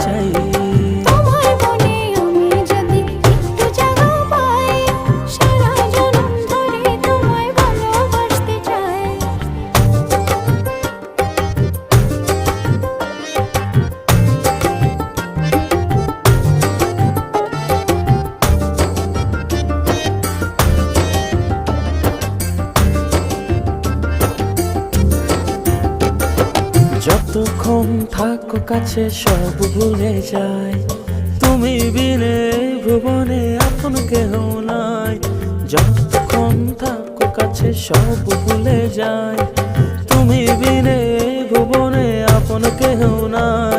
চাই। তোমার মনে আমি যদি একটু জায়গা পাই, সারা জনম ধরে তোমায় ভালোবাসতে চাই। যতক্ষণ থাকো কাছে সব ভুলে যাই, তুমি বিনে ভুবনে আপন কেহ নাই। যতক্ষণ থাকো কাছে সব ভুলে যাই, তুমি বিনে ভুবনে আপন কেহ নাই।